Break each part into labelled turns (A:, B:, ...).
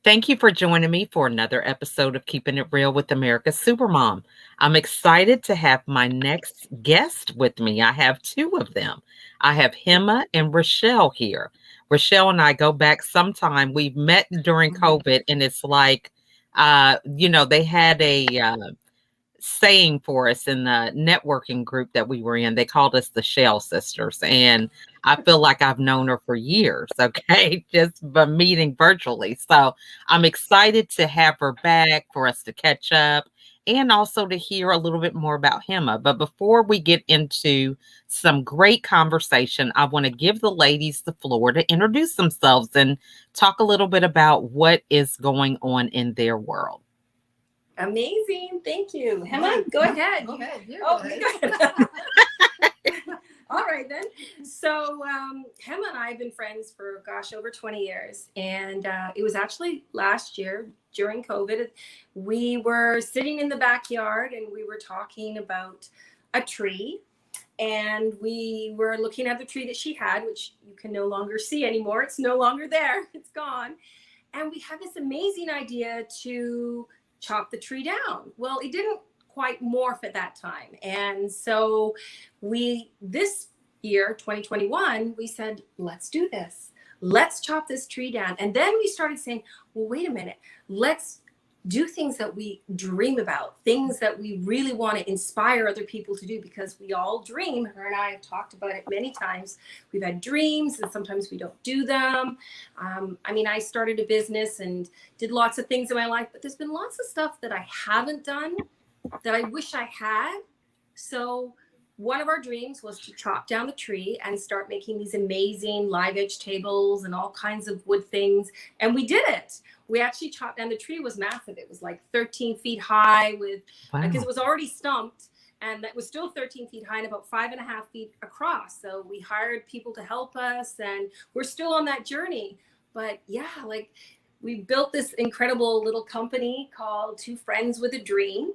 A: Thank you for joining me for another episode of Keeping It Real with America's Supermom. I'm excited to have my next guest with me. I have two of them. I have Hema and Raschell here. Raschell and I go back sometime. We've met during COVID, and it's like, they had a saying for us in the networking group that we were in. They called us the Shell Sisters. And I feel like I've known her for years, okay, just by meeting virtually. So I'm excited to have her back for us to catch up and also to hear a little bit more about Hema. But before we get into some great conversation, I want to give the ladies the floor to introduce themselves and talk a little bit about what is going on in their world.
B: Amazing. Thank you. Hema, go ahead.
C: Go ahead.
B: Oh, go ahead. All right, then. So Hema and I have been friends for, over 20 years. And it was actually last year during COVID. We were sitting in the backyard and we were talking about a tree. And we were looking at the tree that she had, which you can no longer see anymore. It's no longer there. It's gone. And we had this amazing idea to chop the tree down. Well, it didn't quite morph at that time. And so this year, 2021, we said, let's do this. Let's chop this tree down. And then we started saying, well, wait a minute, let's do things that we dream about, things that we really want to inspire other people to do, because we all dream. Her and I have talked about it many times. We've had dreams and sometimes we don't do them. I started a business and did lots of things in my life, but there's been lots of stuff that I haven't done that I wish I had. So one of our dreams was to chop down the tree and start making these amazing live edge tables and all kinds of wood things. And we did it. We actually chopped down the tree. It was massive. It was like 13 feet high because it was already stumped, and that was still 13 feet high and about 5.5 feet across. So we hired people to help us and we're still on that journey. But yeah, we built this incredible little company called Two Friends with a Dream.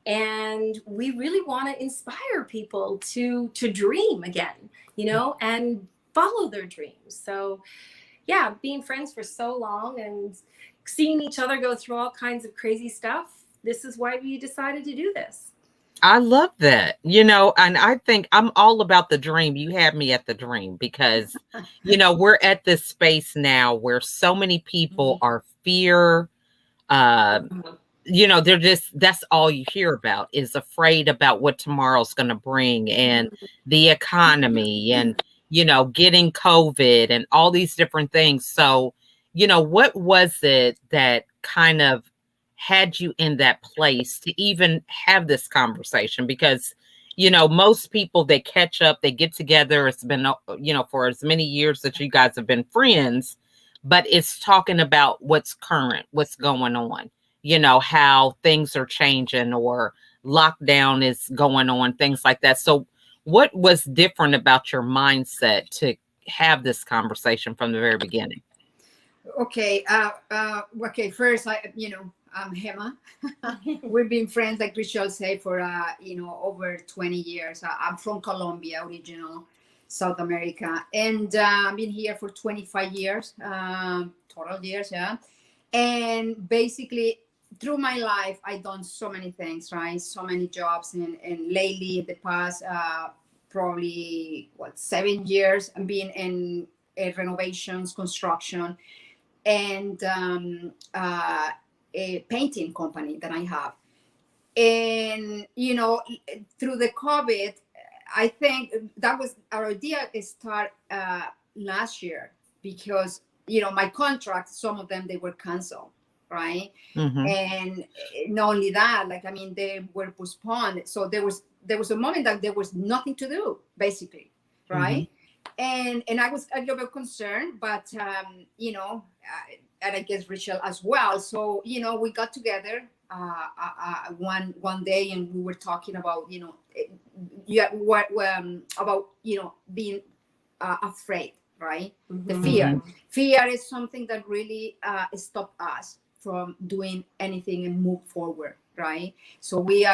B: And we really want to inspire people to dream again, and follow their dreams. So yeah, being friends for so long and seeing each other go through all kinds of crazy stuff, this is why we decided to do this.
A: I love that, and I think I'm all about the dream. You had me at the dream because, we're at this space now where so many people are fear, they're that's all you hear about is afraid about what tomorrow's going to bring and the economy and, getting COVID and all these different things. So, what was it that kind of had you in that place to even have this conversation? Because, most people, they catch up, they get together. It's been, for as many years that you guys have been friends, but it's talking about what's current, what's going on, how things are changing or lockdown is going on, things like that. So what was different about your mindset to have this conversation from the very beginning?
C: Okay. First, I'm Hema. We've been friends, like Raschell said, for over 20 years. I'm from Colombia, original South America, and I've been here for 25 years, total years, yeah. And basically, through my life, I've done so many things, right? So many jobs, and lately, in the past, probably 7 years, I've been in renovations, construction, and a painting company that I have. And, through the COVID, I think that was our idea start last year because, my contracts, some of them, they were canceled, right?
A: Mm-hmm.
C: And not only that, they were postponed. So there was a moment that there was nothing to do, basically, right? Mm-hmm. And I was a little bit concerned, but, and I guess Raschell as well. So, we got together one day and we were talking about, about, being afraid, right? Mm-hmm. The fear. Fear is something that really stopped us from doing anything and move forward, right? So we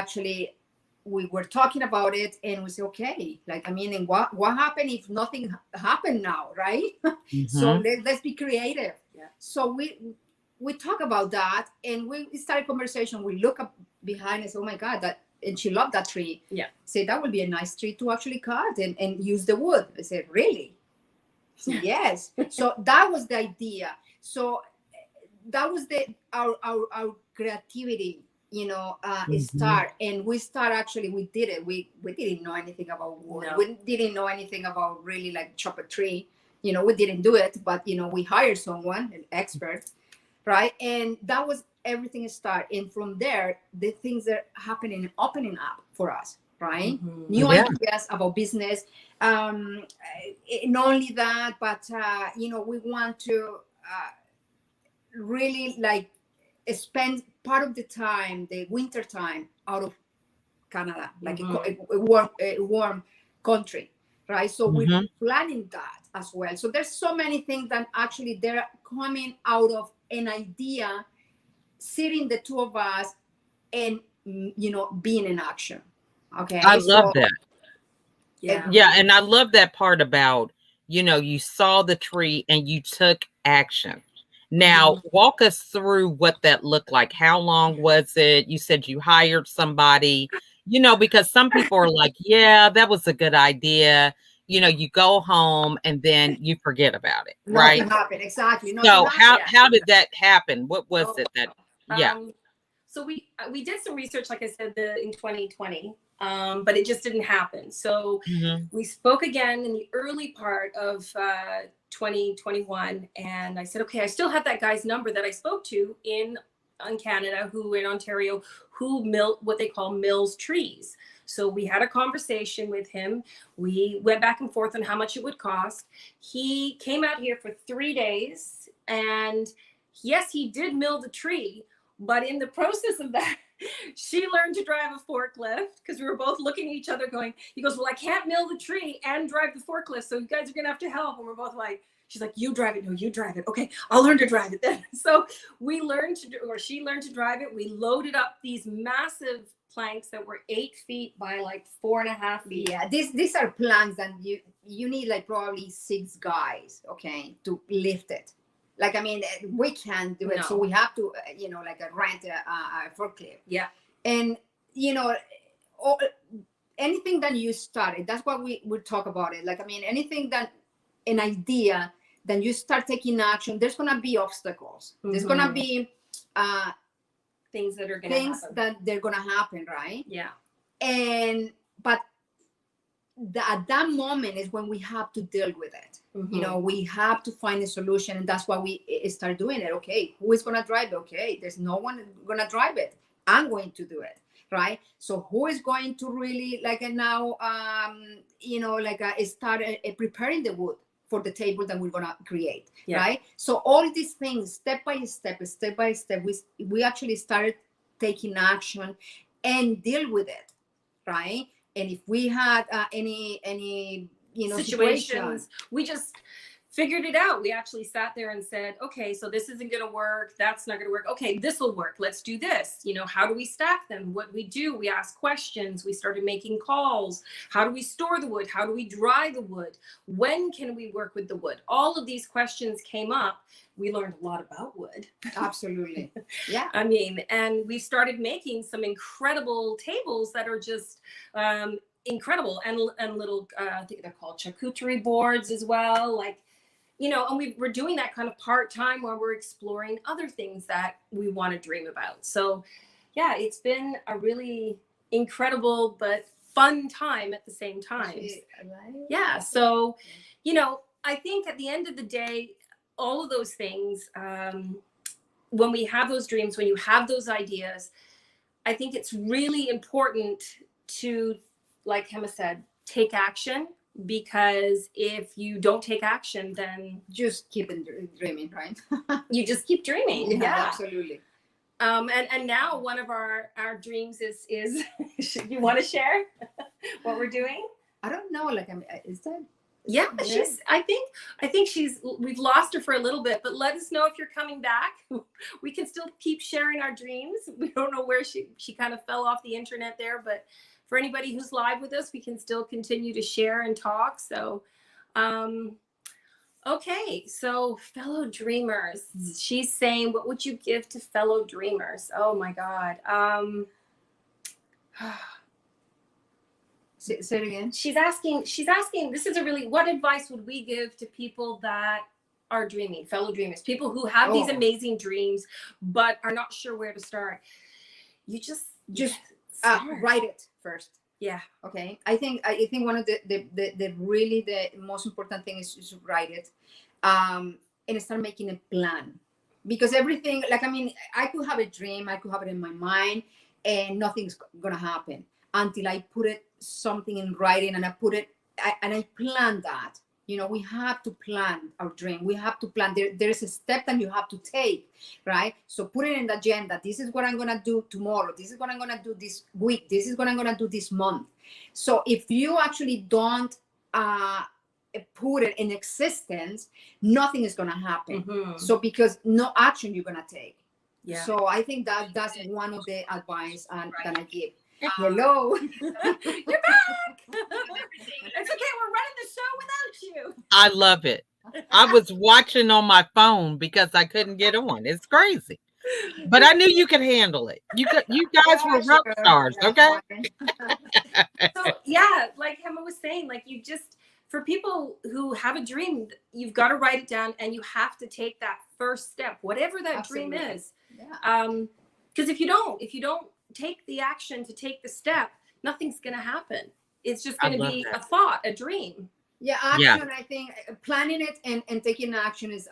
C: were talking about it and we said, okay, and what happened if nothing happened now, right? Mm-hmm. So let's be creative. Yeah. So we talk about that, and we started conversation. We look up behind us. Oh my God, that, and she loved that tree.
B: Yeah.
C: Say that would be a nice tree to actually cut and use the wood. I said, really? Said, yes. So that was the idea. So that was our creativity, start. And we start, actually, we did it. We didn't know anything about wood.
B: No.
C: We didn't know anything about really like chop a tree. We didn't do it, but we hired someone, an expert, right? And that was everything start. And from there, the things are happening, opening up for us, right? New ideas about business. Not only that, but we want to really like spend part of the time, the winter time, out of Canada, like a warm country, right? So we're planning that as well. So there's so many things that actually they're coming out of an idea, sitting the two of us, and being in action. Okay,
A: I love that.
B: Yeah,
A: and I love that part about you saw the tree and you took action. Now, walk us through what that looked like. How long was it? You said you hired somebody, because some people are like, yeah, that was a good idea. You go home and then you forget about it, right?
C: Nothing happened. Exactly.
A: So how did that happen? What was it that, yeah.
B: So we did some research, like I said, in 2020, but it just didn't happen. So we spoke again in the early part of 2021, and I said, okay, I still have that guy's number that I spoke to in Canada, in Ontario, who what they call mills trees. So we had a conversation with him. We went back and forth on how much it would cost. He came out here for 3 days, and yes, he did mill the tree. But in the process of that, she learned to drive a forklift, because we were both looking at each other going, he goes, well, I can't mill the tree and drive the forklift, so you guys are going to have to help. And we're both like, she's like, you drive it. No, you drive it. Okay, I'll learn to drive it then. So she learned to drive it. We loaded up these massive planks that were 8 feet by like 4.5 feet.
C: Yeah, these are planks that you need like probably 6 guys, okay, to lift it. Like, I mean, we can't do it. So we have to, rent a forklift.
B: Yeah.
C: And, anything that you started, that's what we talk about it. Like, I mean, anything that, an idea, then you start taking action, there's going to be obstacles. There's going to be
B: things that are going to happen.
C: Things that they're going to happen, right?
B: Yeah.
C: But at that moment is when we have to deal with it. We have to find a solution, and that's why we start doing it. Okay, who is going to drive it? Okay, there's no one going to drive it. I'm going to do it, right? So who is going to really start preparing the wood for the table that we're going to create, right? So all these things, step by step, we actually started taking action and deal with it, right? And if we had any
B: situations, we just figured it out. We actually sat there and said, okay, so this isn't going to work. That's not going to work. Okay, this will work. Let's do this. How do we stack them? What we do? We ask questions. We started making calls. How do we store the wood? How do we dry the wood? When can we work with the wood? All of these questions came up. We learned a lot about wood.
C: Absolutely. Yeah.
B: I mean, and we started making some incredible tables that are just incredible, and little, I think they're called charcuterie boards as well. And we're doing that kind of part-time while we're exploring other things that we want to dream about. So yeah, it's been a really incredible but fun time at the same time. Yeah. So, I think at the end of the day, all of those things, when we have those dreams, when you have those ideas, I think it's really important to, like Hema said, take action. Because if you don't take action, then
C: just keep dreaming, right?
B: You just keep dreaming.
C: Yeah, absolutely.
B: And now one of our dreams is you want to share what we're doing?
C: I don't know. Is that?
B: Yeah, I think we've lost her for a little bit, but let us know if you're coming back. We can still keep sharing our dreams. We don't know where she kind of fell off the internet there, but for anybody who's live with us, we can still continue to share and talk. So Okay, so fellow dreamers. She's saying, what would you give to fellow dreamers? Oh my God.
C: Say it again.
B: She's asking, this is a really, what advice would we give to people that are dreaming, fellow dreamers, people who have these amazing dreams, but are not sure where to start? You just
C: write it first.
B: Yeah.
C: Okay. I think one of the really the most important thing is to write it, and start making a plan, because everything, like, I mean, I could have a dream, I could have it in my mind, and nothing's gonna happen until I put it something in writing, and I plan that. You know, we have to plan our dream. We have to plan. There's a step that you have to take, right? So put it in the agenda. This is what I'm gonna do tomorrow. This is what I'm gonna do this week. This is what I'm gonna do this month. So if you actually don't put it in existence, nothing is gonna happen.
B: Mm-hmm.
C: So because no action you're gonna take.
B: Yeah.
C: So I think that's one of the advice that I give. Hello.
B: You're back. It's okay. We're running the show without you.
A: I love it. I was watching on my phone because I couldn't get on. It's crazy. But I knew you could handle it. You guys were rock stars, okay?
B: So yeah, like Hema was saying, like, you just, for people who have a dream, you've got to write it down, and you have to take that first step, whatever that dream is.
C: Yeah.
B: Because if you don't take the action to take the step, nothing's going to happen. It's just going to be a thought, a dream.
C: Yeah, action. I think planning it and taking action is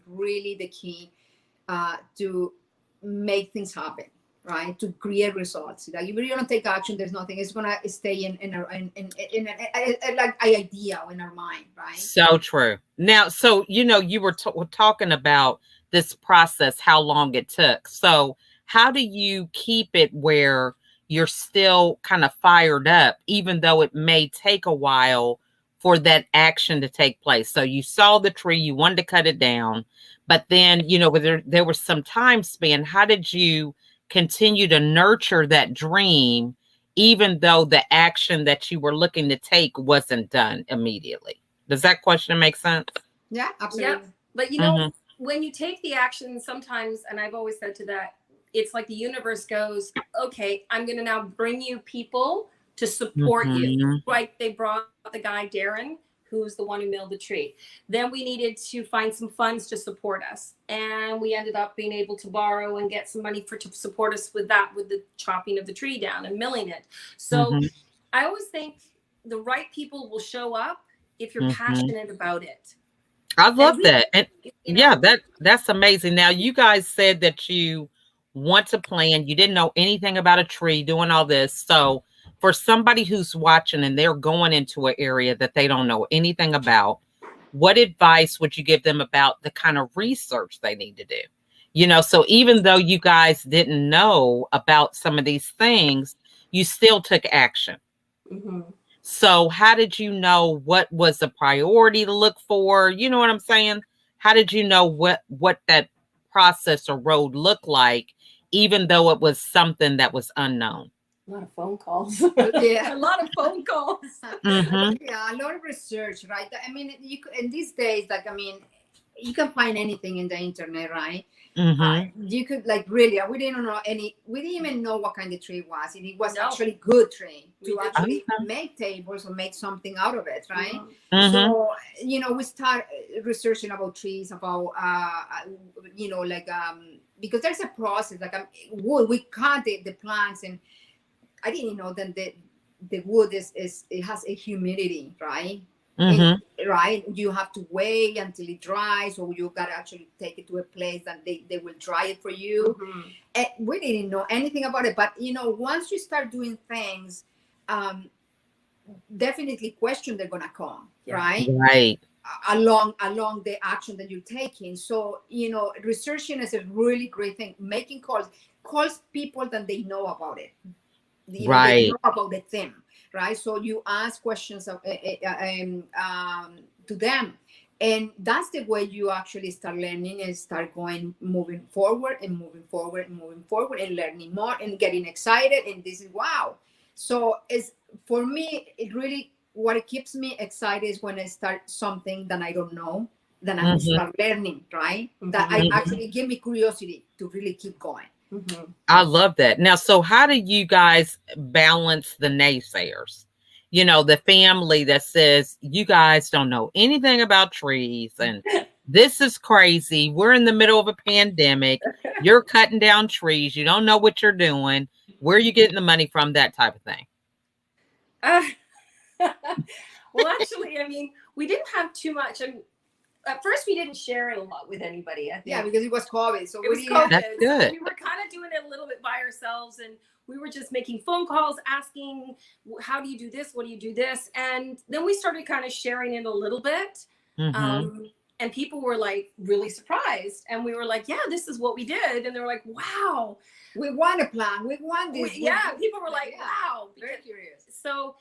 C: really the key to make things happen, right? To create results. Like if you don't take action, there's nothing. It's gonna stay in like an idea in our mind, right?
A: So true. Now, so you were talking about this process, how long it took. So how do you keep it where you're still kind of fired up, even though it may take a while for that action to take place? So you saw the tree, you wanted to cut it down, but then, there was some time span. How did you continue to nurture that dream, even though the action that you were looking to take wasn't done immediately? Does that question make sense?
C: Yeah, absolutely.
B: Yep. But when you take the action, sometimes, and I've always said to that, it's like the universe goes, okay, I'm going to now bring you people to support you. Right? They brought the guy, Darren, who's the one who milled the tree. Then we needed to find some funds to support us. And we ended up being able to borrow and get some money to support us with that, with the chopping of the tree down and milling it. So I always think the right people will show up if you're passionate about it.
A: I love that. And that's amazing. Now, you guys said that you want to plan. You didn't know anything about a tree, doing all this. So for somebody who's watching and they're going into an area that they don't know anything about, what advice would you give them about the kind of research they need to do? So even though you guys didn't know about some of these things, you still took action. So how did you know what was a priority to look for? You know what I'm saying? How did you know what that process or road looked like, even though it was something that was unknown?
B: A lot of phone calls.
C: Yeah,
B: a lot of phone calls.
C: Yeah, a lot of research, right? I mean, in these days, like, I mean, you can find anything in the internet, right? You could, like, really, we didn't even know what kind of tree it was. It was actually good tree to actually make tables or make something out of it, right? So, we start researching about trees, about, because there's a process, like wood, we cut the plants, and I didn't know that the wood it has a humidity, right? Right, you have to wait until it dries, or you gotta actually take it to a place that they will dry it for you. And we didn't know anything about it, but once you start doing things, definitely questions are gonna come, right? Along the action that you're taking. So researching is a really great thing. Making calls people that they know about it. They know about the theme, right? So you ask questions to them, and that's the way you actually start learning and start moving forward and learning more and getting excited. And this is wow. So for me, it really what it keeps me excited is when I start something that I don't know, then I
A: Mhm.
C: start learning, right? That I
A: Mhm.
C: actually give me curiosity to really keep going.
A: I love that. Now, so how do you guys balance the naysayers? You know, the family that says you guys don't know anything about trees and this is crazy. We're in the middle of a pandemic. You're cutting down trees. You don't know what you're doing. Where are you getting the money from? That type of thing.
B: Uh, well, actually, I mean, we didn't have too much. At first, we didn't share it a lot with anybody. I think.
C: Yeah, because it was COVID. So
B: it was
C: we
B: COVID.
A: That's good.
B: So we were kind of doing it a little bit by ourselves, and we were just making phone calls, asking, "How do you do this? What do you do this?" And then we started kind of sharing it a little bit.
A: Mm-hmm.
B: And people were like really surprised, and we were like, "Yeah, this is what we did," and they were like, "Wow,
C: we want a plan. We want this.
B: Yeah, people were like,
C: yeah,
B: "Wow,"
C: very curious.
B: So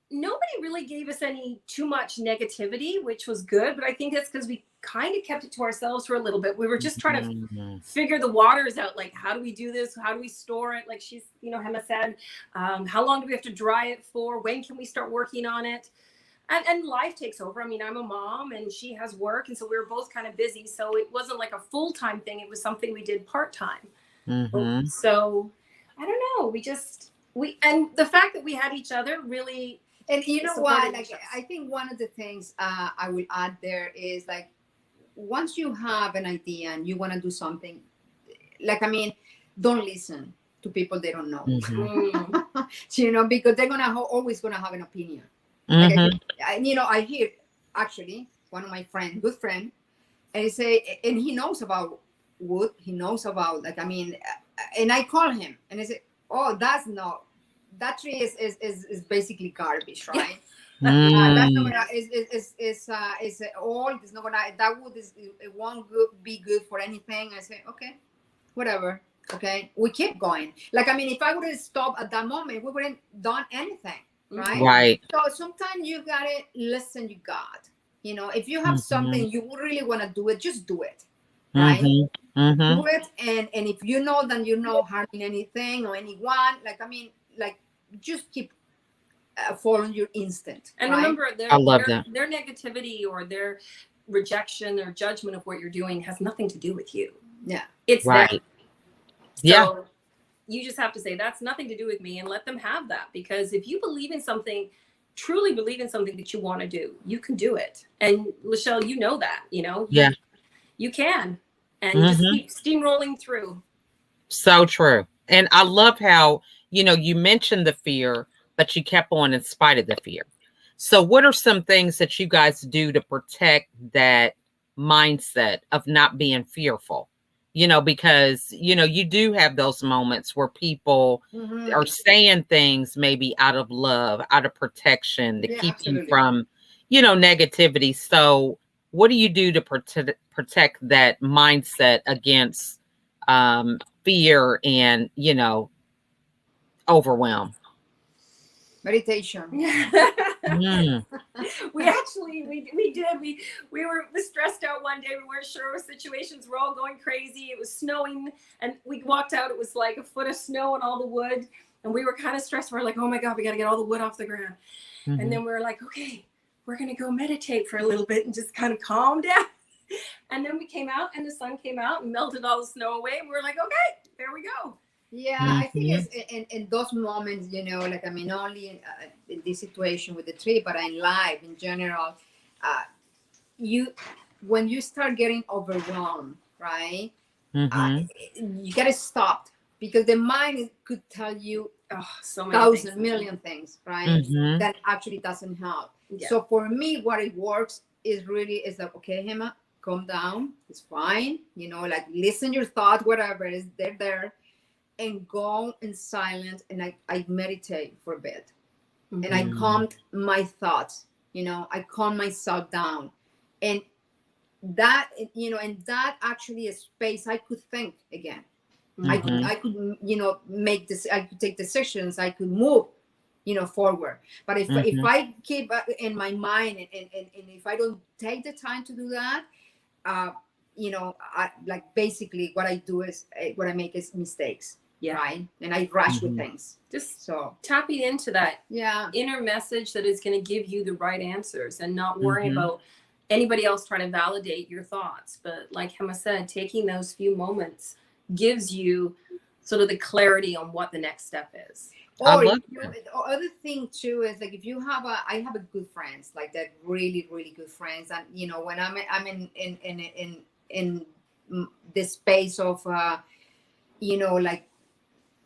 B: nobody really gave us any too much negativity, which was good. But I think that's because we kind of kept it to ourselves for a little bit. We were just trying to figure the waters out. Like, how do we do this? How do we store it? Like Hema said, how long do we have to dry it for? When can we start working on it? And life takes over. I mean, I'm a mom and she has work. And so we were both kind of busy. So it wasn't like a full-time thing. It was something we did part-time.
A: Mm-hmm.
B: So I don't know. And the fact that we had each other really.
C: And you know what? Like, I think one of the things I will add there is like, once you have an idea and you want to do something, like, I mean, don't listen to people they don't know.
A: Mm-hmm.
C: Because they're always gonna have an opinion.
A: Mm-hmm.
C: Like, I hear actually one of my good friend, and he knows about wood. He knows about, like, I mean, and I call him and I say, oh, that tree is basically garbage, right? That's not gonna is old. It's not gonna, that wood it won't be good for anything. I say, okay, whatever. Okay, we keep going. Like, I mean, if I would have stopped at that moment, we wouldn't done anything, right?
A: Right.
C: So sometimes you gotta listen. You got, if you have something you really want to do it, just do it, right? Do it, and if you know that you're not harming anything or anyone, like, I mean, like, just keep following your instinct.
B: And
C: right?
B: remember,
A: I love that.
B: Their negativity or their rejection or judgment of what you're doing has nothing to do with you.
C: Yeah,
B: it's
A: right.
B: them.
A: Yeah.
B: So you just have to say that's nothing to do with me and let them have that. Because if you believe in something, truly believe in something that you want to do, you can do it. And Raschell, you know that,
A: Yeah.
B: You can, and you just keep steamrolling through.
A: So true. And I love how, you mentioned the fear, but you kept on in spite of the fear. So what are some things that you guys do to protect that mindset of not being fearful? Because, you do have those moments where people are saying things maybe out of love, out of protection to keep you from, negativity. So what do you do to protect that mindset against fear and, overwhelm?
C: Meditation.
B: We did. We were stressed out one day. We weren't sure what situations were all going crazy. It was snowing, and we walked out. It was like a foot of snow and all the wood, and we were kind of stressed. We're like, oh my God, we got to get all the wood off the ground. And then we were like, okay, we're gonna go meditate for a little bit and just kind of calm down. And then we came out, and the sun came out and melted all the snow away. And we were like, okay, there we go.
C: Yeah, I think it's in those moments, like, I mean, only in this situation with the tree, but in life in general, when you start getting overwhelmed, right? You gotta stop, because the mind could tell you
B: so many
C: thousand million things, right? That actually doesn't help.
B: Yeah.
C: So for me, what it works is like, okay, Hema, calm down, it's fine, like, listen your thought, whatever it is, they're there. And go in silence, and I meditate for a bit, and I calmed my thoughts. I calm myself down, and that actually a space I could think again. I could make this. I could take decisions. I could move, forward. But if I keep in my mind, and if I don't take the time to do that, I, like, basically what I do is what I make is mistakes.
B: Yeah.
C: Right. And I rush with
A: Mhm.
C: things.
B: Just
C: So
B: tapping into that
C: yeah.
B: inner message that is going to give you the right answers and not worrying
A: Mhm.
B: about anybody else trying to validate your thoughts. But like Hema said, taking those few moments gives you sort of the clarity on what the next step is.
A: I
C: Or
A: love
C: you,
A: that.
C: other thing too is like if you have I have a good friends like that, really really good friends, and you know when I'm in the space of you know, like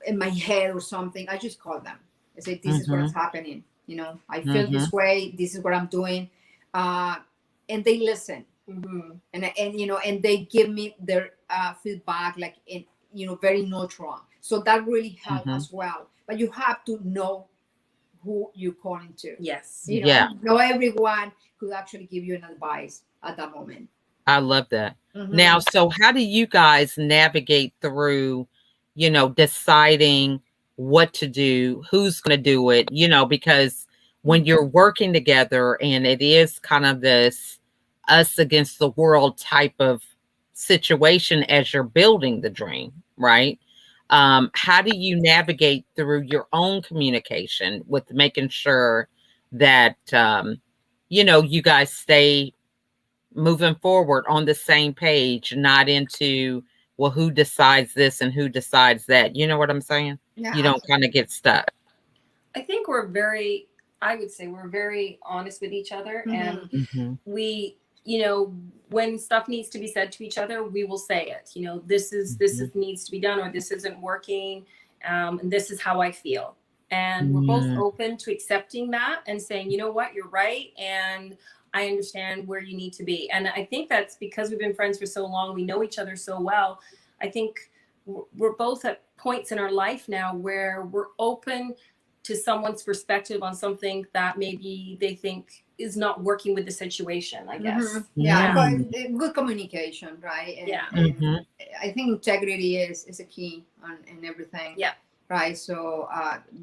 C: in my head or something, I just call them. I say, this is what's
A: Mhm.
C: happening. You know, I feel this
A: Mhm.
C: way. This is what I'm doing. Uh, and they listen.
B: Mm-hmm.
C: And, you know, and they give me their feedback, like in, you know, very neutral. So that really helps
A: Mhm.
C: as well. But you have to know who you're calling to.
B: Yes.
C: You
A: Yeah,
C: know, not everyone could actually give you an advice at that moment.
A: I love that. Now,
C: Mm-hmm.
A: so how do you guys navigate through, deciding what to do, who's going to do it, because when you're working together and it is kind of this us against the world type of situation as you're building the dream, right? How do you navigate through your own communication with making sure that, you guys stay moving forward on the same page, not into, well, who decides this and who decides that? You know what I'm saying?
C: Yeah,
A: You don't kind of get stuck.
B: I think I would say we're very honest with each other. And
C: mm-hmm.
A: Hmm.
B: we, when stuff needs to be said to each other, we will say it. This is needs to be done, or this isn't working, and this is how I feel. And we're both
A: Hmm.
B: open to accepting that and saying, you know what, you're right, and I understand where you need to be. And I think that's because we've been friends for so long, we know each other so well. I think we're both at points in our life now where we're open to someone's perspective on something that maybe they think is not working with the situation, I
C: Mm-hmm.
B: guess.
C: Yeah,
B: Yeah.
C: good communication, right?
B: Yeah.
C: And
A: Hmm.
C: I think integrity is a key on in everything.
B: Yeah.
C: Right. So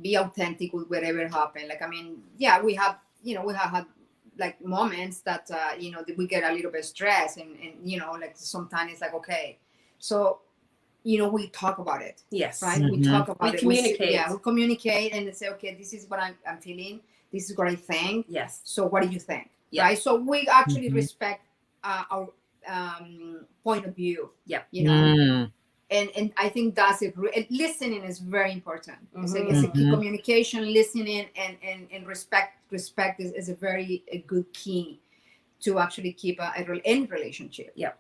C: be authentic with whatever happened. Like I mean, yeah, we have had like moments that that we get a little bit stressed and like sometimes it's like okay, so we talk about it,
B: Yes.
C: right? We
A: Hmm.
C: talk
B: We
C: about it.
B: communicate.
C: We communicate and say, okay, this is what I'm feeling. This is what I think.
B: Yes.
C: So what do you think?
B: Yeah.
C: Right. So we actually
A: Hmm.
C: respect our point of view.
B: Yeah.
A: Mm.
C: And I think that's it. Listening is very important. It's a key
A: Hmm.
C: communication, listening and respect. Respect is a good key to actually keep any relationship.
B: Yeah.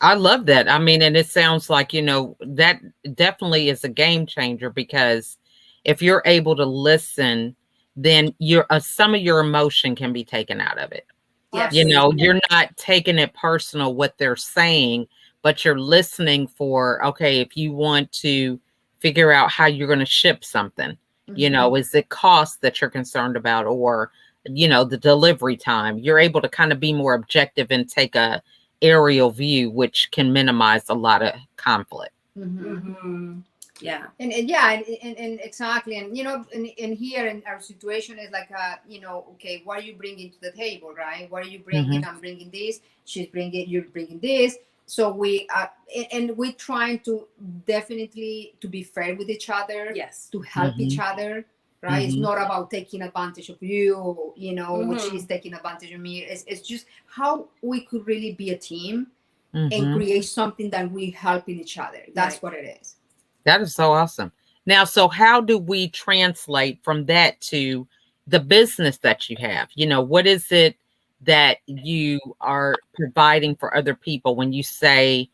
A: I love that. I mean, and it sounds like, that definitely is a game changer because if you're able to listen, then some of your emotion can be taken out of it.
B: Yes.
A: You're not taking it personal what they're saying, but you're listening for, okay, if you want to figure out how you're going to ship something,
C: Mhm.
A: is it cost that you're concerned about or, the delivery time? You're able to kind of be more objective and take a aerial view, which can minimize a lot of conflict.
B: Mm-hmm. Yeah.
C: And yeah, and exactly, and in here in our situation is like okay, what are you bringing to the table, right? What are you bringing?
A: Hmm.
C: I'm bringing this. She's bringing. You're bringing this. So we and we're trying to definitely to be fair with each other.
B: Yes.
C: To help each
A: Hmm.
C: other. Right. It's
A: Hmm.
C: not about taking advantage of you. Which
B: Mm-hmm.
C: is taking advantage of me. It's just how we could really be a team and
A: Hmm.
C: create something that we helping each other. That's
B: Right.
C: what it is.
A: That is so awesome. Now, so how do we translate from that to the business that you have? What is it that you are providing for other people when you say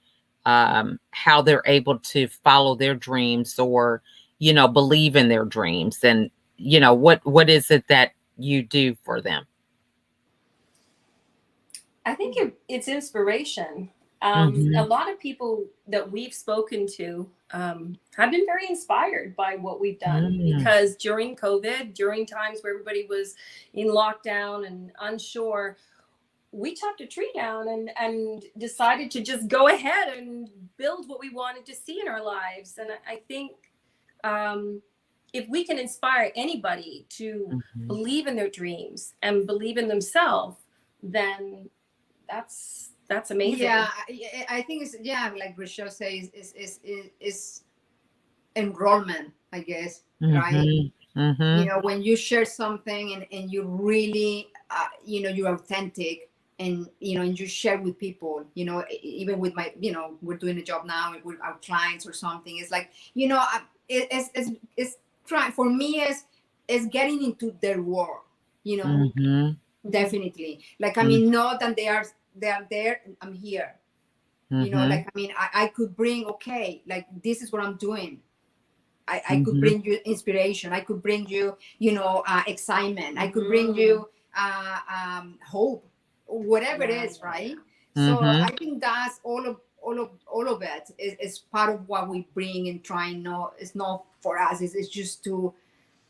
A: how they're able to follow their dreams or, believe in their dreams? And, what is it that you do for them?
B: I think it's inspiration. A
A: Hmm.
B: lot of people that we've spoken to have been very inspired by what we've done
A: Mm.
B: because during COVID, during times where everybody was in lockdown and unsure, we chopped a tree down and decided to just go ahead and build what we wanted to see in our lives. And I think um, if we can inspire anybody to
A: Mhm.
B: believe in their dreams and believe in themselves, then that's amazing.
C: Yeah, I think it's like Raschell says is enrollment, I guess, right?
A: Mm-hmm. Mm-hmm.
C: When you share something and you really, you're authentic, and and you share with people, even with my, we're doing a job now with our clients or something. It's like, it's trying for me is getting into their world, you know,
A: Mm-hmm.
C: definitely. Like, I mean, know that they are there, and I'm here.
A: Mm-hmm.
C: Like, I mean, I could bring, okay, like, this is what I'm doing. I could
A: Mm-hmm.
C: bring you inspiration. I could bring you, excitement. I could bring you hope, whatever it is, right? So
A: Mm-hmm.
C: I think that's all of it is part of what we bring and trying. No, it's not for us. It's just to,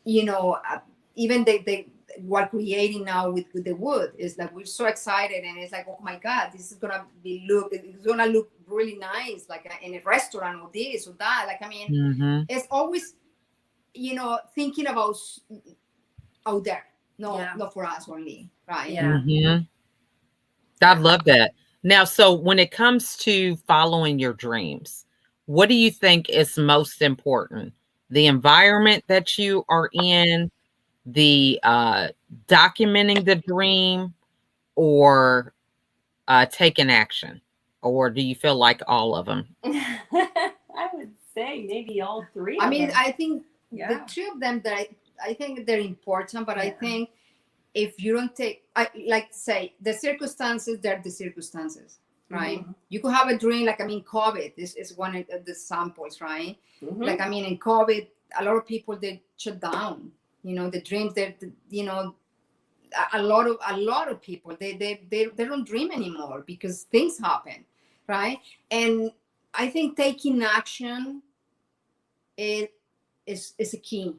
C: you know, uh, even the what creating now with the wood is like we're so excited, and it's like, oh my god, this is gonna it's gonna look really nice, like in a restaurant or this or that. Like, I mean,
A: Mm-hmm.
C: it's always, thinking about out there, no,
B: Yeah.
C: not for us only, right?
B: Yeah.
A: Mm-hmm. I
B: Yeah.
A: love that. Now, so when it comes to following your dreams, what do you think is most important? The environment that you are in, the documenting the dream, or taking action? Or do you feel like all of them?
B: I would say maybe all three
C: I
B: of
C: mean,
B: them.
C: I think the
B: Yeah.
C: three of them that I think they're important, but I
B: Yeah.
C: think if you don't take, I like to say, the circumstances, they're the circumstances, right?
B: Mhm.
C: You could have a dream, like, I mean, COVID is one of the samples, right?
B: Mhm.
C: Like, I mean, in COVID, a lot of people, they shut down, the dreams, a lot of people, they don't dream anymore because things happen, right? And I think taking action is is a key.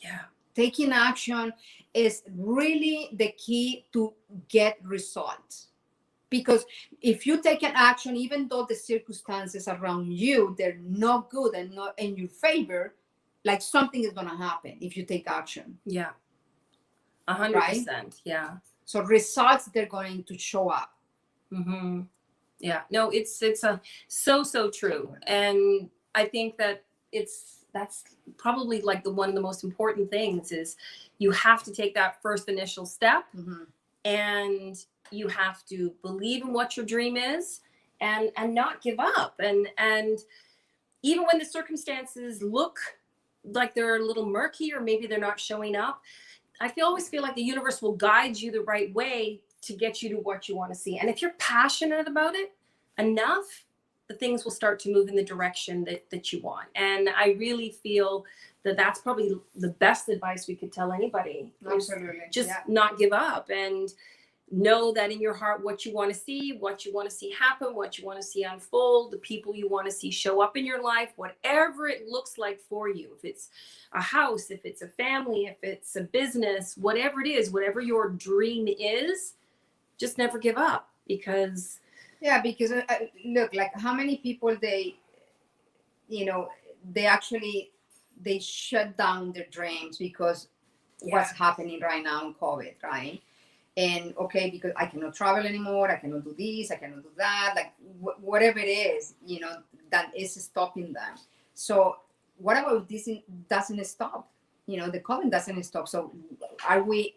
B: Yeah.
C: Taking action is really the key to get results, because if you take an action, even though the circumstances around you, they're not good and not in your favor, like, something is going to happen if you take action,
B: Yeah.
C: right?
B: 100%. Yeah.
C: So results, they're going to show up.
B: Mhm. Yeah. No, it's a so true. And I think that that's probably like the one of the most important things is you have to take that first initial step,
C: Mhm.
B: and you have to believe in what your dream is, and not give up, and even when the circumstances look like they're a little murky or maybe they're not showing up, always feel like the universe will guide you the right way to get you to what you want to see. And if you're passionate about it enough, the things will start to move in the direction that you want. And I really feel that that's probably the best advice we could tell anybody.
C: Absolutely.
B: Just
C: Yeah.
B: not give up, and know that in your heart what you want to see, what you want to see happen, what you want to see unfold, the people you want to see show up in your life, whatever it looks like for you. If it's a house, if it's a family, if it's a business, whatever it is, whatever your dream is, just never give up, because
C: Yeah, because look, like, how many people they actually they shut down their dreams because what's happening right now in COVID, right? And okay, because I cannot travel anymore, I cannot do this, I cannot do that, like, whatever it is, that is stopping them. So what about this doesn't stop? The COVID doesn't stop. So are we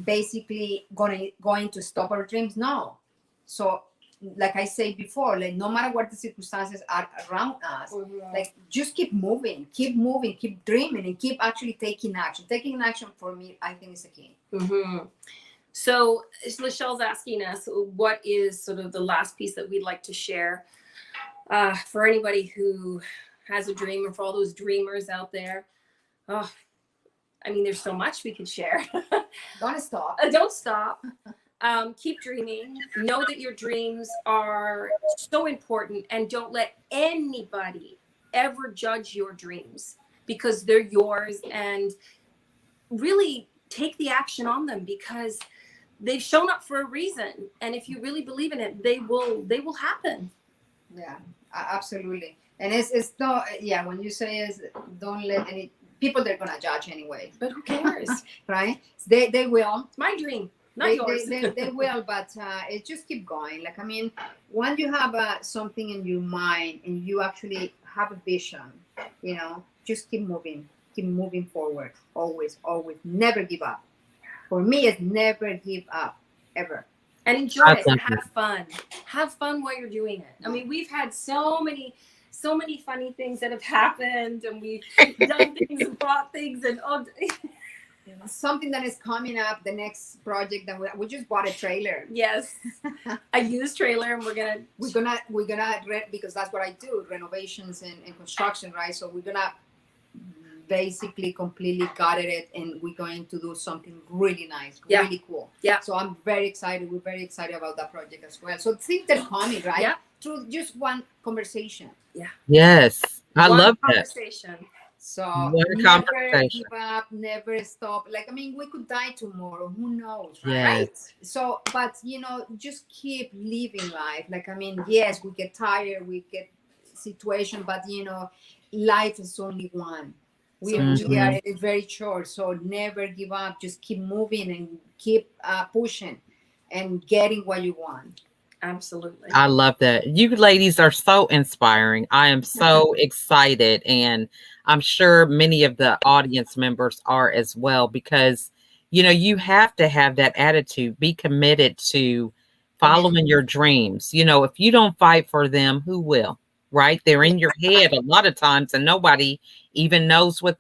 C: basically going to stop our dreams? No. So, like I said before, like, no matter what the circumstances are around us, like, just keep moving, keep dreaming, and keep actually taking action. Taking action, for me, I think, is a key.
B: Mm-hmm. So Lachelle's asking us, what is sort of the last piece that we'd like to share for anybody who has a dream, or for all those dreamers out there? Oh, I mean, there's so much we could share.
C: Don't stop.
B: Don't stop. Keep dreaming. Know that your dreams are so important, and don't let anybody ever judge your dreams, because they're yours. And really take the action on them, because they've shown up for a reason. And if you really believe in it, they will happen.
C: Yeah, absolutely. And it's not, yeah, when you say is, don't let any people, they're gonna judge anyway.
B: But who cares?
C: Right? They will.
B: It's my dream. Not yours.
C: They will, but it just keep going. Like, I mean, when you have something in your mind and you actually have a vision, you know, just keep moving forward. Always, always, never give up. For me, it's never give up, ever.
B: And enjoy it and have fun. Have fun while you're doing it. I mean, we've had so many funny things that have happened, and we've done things and brought things, and
C: something that is coming up, the next project that we just bought a trailer.
B: Yes, a used trailer, and we're gonna because that's what I do, renovations and construction, right? So we're gonna basically completely gutted it, and we're going to do something really nice, really cool. Yeah.
C: So I'm very excited. We're very excited about that project as well. So things that are coming, right?
B: Yeah.
C: Through just one conversation.
B: Yeah.
A: Yes. I love that.
B: Conversation.
C: So
A: Never
C: give up, never stop. Like, I mean, we could die tomorrow. Who knows, right?
A: Yes.
C: So, but just keep living life. Like, I mean, yes, we get tired, we get situation, but life is only one. We are very short, so never give up. Just keep moving and keep pushing and getting what you want.
B: Absolutely.
A: I love that. You ladies are so inspiring. I am so excited, and I'm sure many of the audience members are as well, because you have to have that attitude. Be committed to following your dreams. If you don't fight for them, who will? Right? They're in your head a lot of times, and nobody even knows what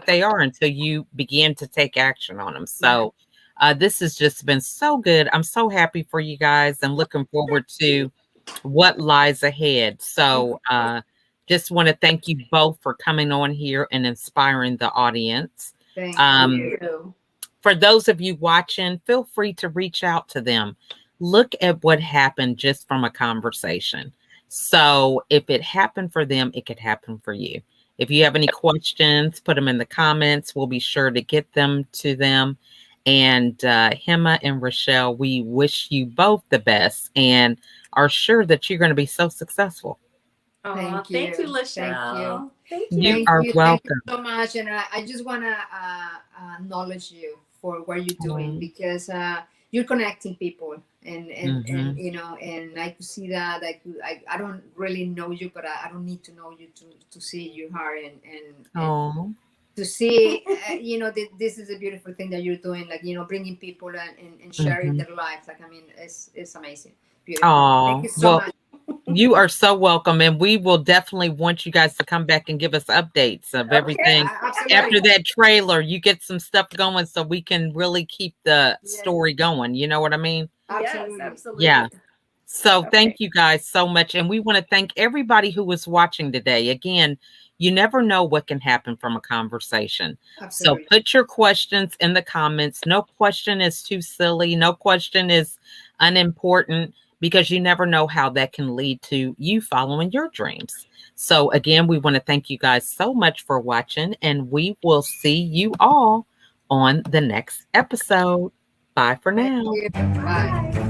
A: they are until you begin to take action on them. So this has just been so good. I'm so happy for you guys and looking forward to what lies ahead. So just want to thank you both for coming on here and inspiring the audience.
C: Thank you.
A: For those of you watching, feel free to reach out to them. Look at what happened just from a conversation. So if it happened for them, it could happen for you. If you have any questions, put them in the comments. We'll be sure to get them to them. And Hema and Raschell, we wish you both the best and are sure that you're going to be so successful.
C: Thank you.
B: Thank you, Raschell.
C: Thank
A: you. You are welcome.
C: Thank you so much. And I just want to acknowledge you for what you're doing, because you're connecting people. And and I could see that. I don't really know you, but I don't need to know you to see your heart and to see this is a beautiful thing that you're doing, like bringing people and sharing their lives. Like, I mean, it's amazing. Beautiful. Thank you so much.
A: You are so welcome, and we will definitely want you guys to come back and give us updates of everything. After that trailer, you get some stuff going so we can really keep the story going. You know what I mean?
B: Absolutely. Yes, absolutely.
A: Yeah. So thank you guys so much. And we want to thank everybody who was watching today. Again, you never know what can happen from a conversation. Absolutely. So put your questions in the comments. No question is too silly. No question is unimportant, because you never know how that can lead to you following your dreams. So again, we want to thank you guys so much for watching, and we will see you all on the next episode. Bye for now.
C: Bye.